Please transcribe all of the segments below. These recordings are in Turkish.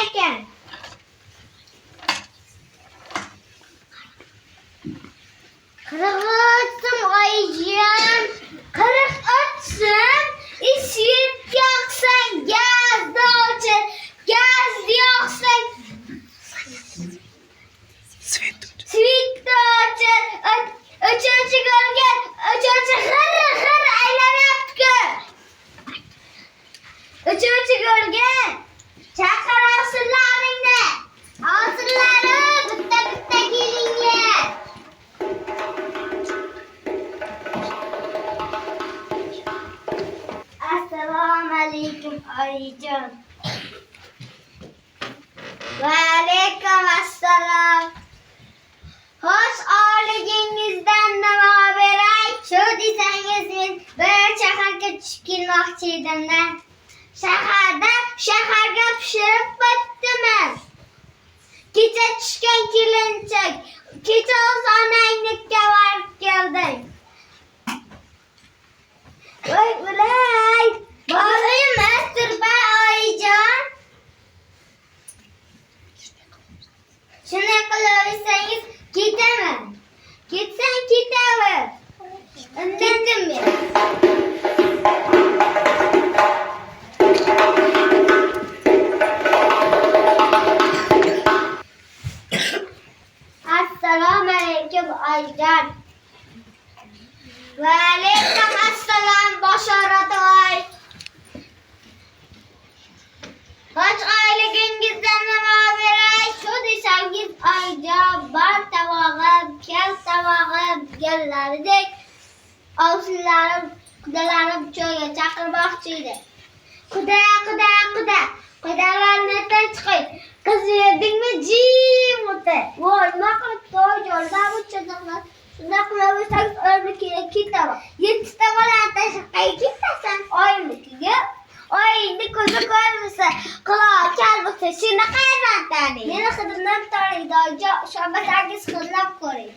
ekan. Qirg'izim oyijon, 43 ishib yoqsang gazni o'chir, gaz yoqsang svitni o'chir, o'chiruvchi ko'rgan, o'chiruvchi g'ir aylanyapti-ku. O'chiruvchi ko'rgan, chaqir ovsinlaringni. Ovsinlarim bitta kelinglar. Assalomu alaykum oyijon. Va alaykum assalom. Xo'sh, oligingizdan nima beray? Shu desangiz men bir shaharga tushib kelmoqchi edim-da. Shaharga pishirib ketdiman. Kecha tushgan kelinchak, kecha o'z onangnikka borib keldim. Voy o'lay, boraymi turba oyijon? Shunday qilaversangiz ketaman. Ketsang ketaver. Undadim men. Assalomu alaykum oyijon. Va alaykum assalom Bashorat-oy. Xo'sh, oyligingizdan nima beray? Shu desangiz oyijon, bor tavog'im, kel tavog'im deganlaridek ovsinlarim, qudalarim cho'yga chaqirmoqchi edi. Quda. Qudalarni chiqing. Qiz yedingmi, jim o'tir. Voy, nima qilib to'y yo'ldan o'tchazaqlar. Shunday qilaversangiz oyimnikiga ketaman. 7 ta bolani tashlab qayerga ketasan? Oyimnikiga. Oyingni ko'zi ko'rmasa, quloq kal bo'lsa, shuni qayerdan taniydi? Meni hidimdan taniydi oyijon, ishonmasangiz hidlab ko'ring.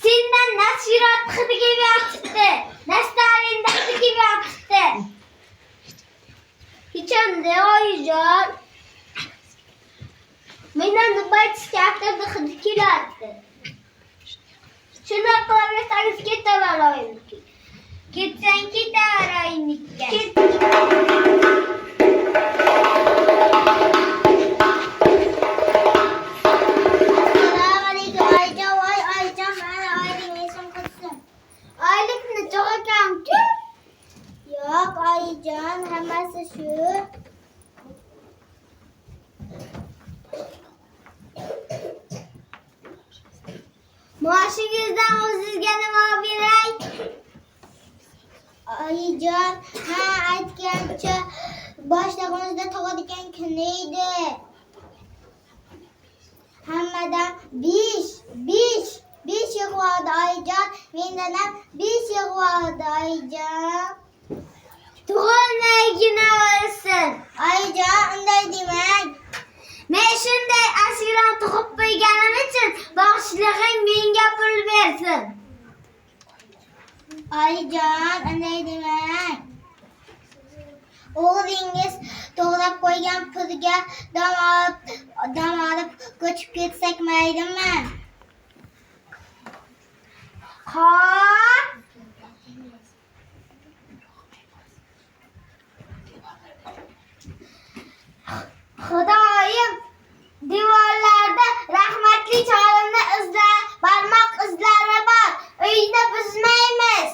Sendan nasirat hidi kelyapti. Nastarinda hidi kelyapti. Hechanda oyijon. Mendan nima aytishga hidi kelyapti. Shunday qilaversangiz ketaman oyimnikiga. Ketsang ketaver oyimnikiga. Assalomu alaykum oyijon. Voy oyijon, mana oylikni esim qilsin. Oylikni jo'g'akamku? Yo'q oyijon, hammasi shu. Maoshingizdan o'zingizga nima beray? Oyijon, ha aytgancha boshlig'imizda tug'adigan kun edi. Hammadan 5 yig'vordi oyijon. Mendan ham 5 yig'vordi oyijon. Tug'ilmaygina o'lsin. Oyijon, unday demang. Men shunday ashiron tug'ib qo'yganim uchun boshlig'ing menga pul bersin. Oyijon, unday demang. O'g'lingiz to'g'rab qo'ygan pulga dam olib ko'chib ketsak maylimi? Xo'p. Xudoyim, devorlarda rahmatli cholimni izlar, barmoq izlari bor. Uyni buzmaymiz.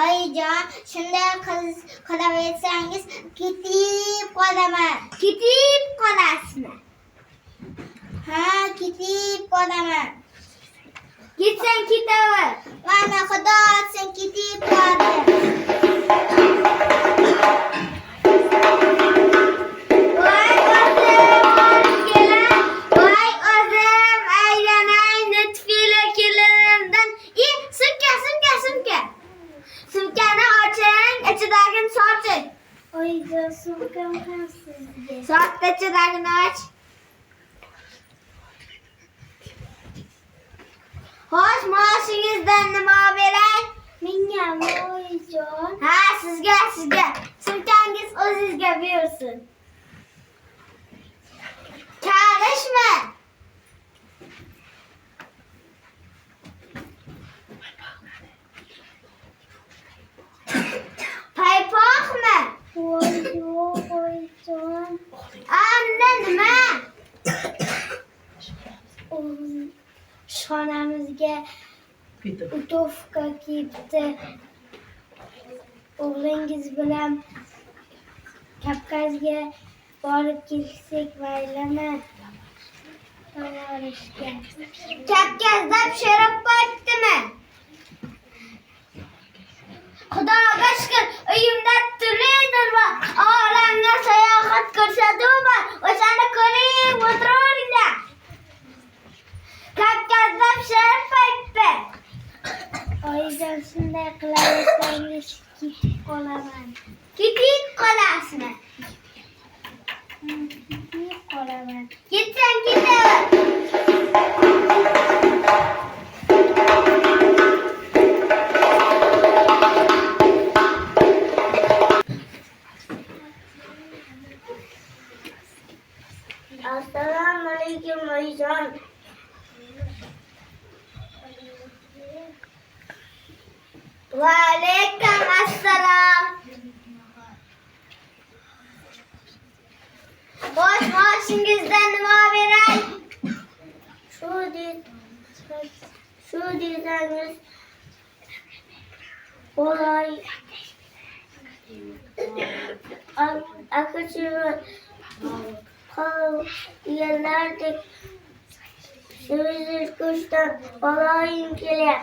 Oyijon, shunday qilaversangiz ketib qolaman. Ketib qolasizmi? Ha, ketib qolaman. Ketsang ketaver. Mana xudo sen ketib qoldim. Soatda chidagini och. Xo'sh, maoshingizdan nima beray? Menga oyijon. Ha, sizga. Sumkangiz o'zingizga buyursin. olsun. Karışma. Paypoq mı? Anne nima? Ishxonamizga utovka kiyibdi. O'g'lingiz bilan Kavkazga borib kelsak maylimi? Kavkazda pishirib qo'yibdimi? Xudoga shukr, uyimda turlidir va olamga sayohat ko'rsatuvi o'shani ko'rib o'tiringlar. Kavkazda pishirib qo'yibdi. Oyijon, shunday qilaversangiz ketib qolaman. Ketib qolasizmi? Ketib qolaman. Ketsang ketaver. Assalomu alaykum oyijon. Va alaykum assalom. Boshingizdan nima beray? Shu desangiz bo'lay. Akıcı yerlerdek Sivil kuştan balayım gelir.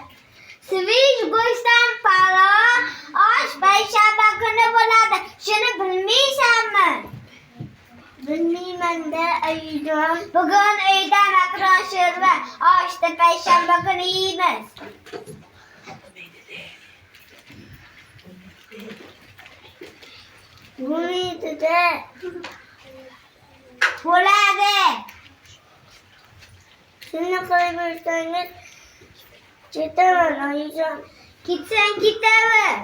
Sivil kuştan para aş payshanba kuni bo'ladi. Shuni bilmaysanmi? Bilmayman da oyijon. Bugun uyda makron sho'rva, oshda payshanba kuni yeymiz. Bo'ladi-da. Bo'ladi. Shuni qilaversangiz ketaman oyijon. Ketsang ketaver.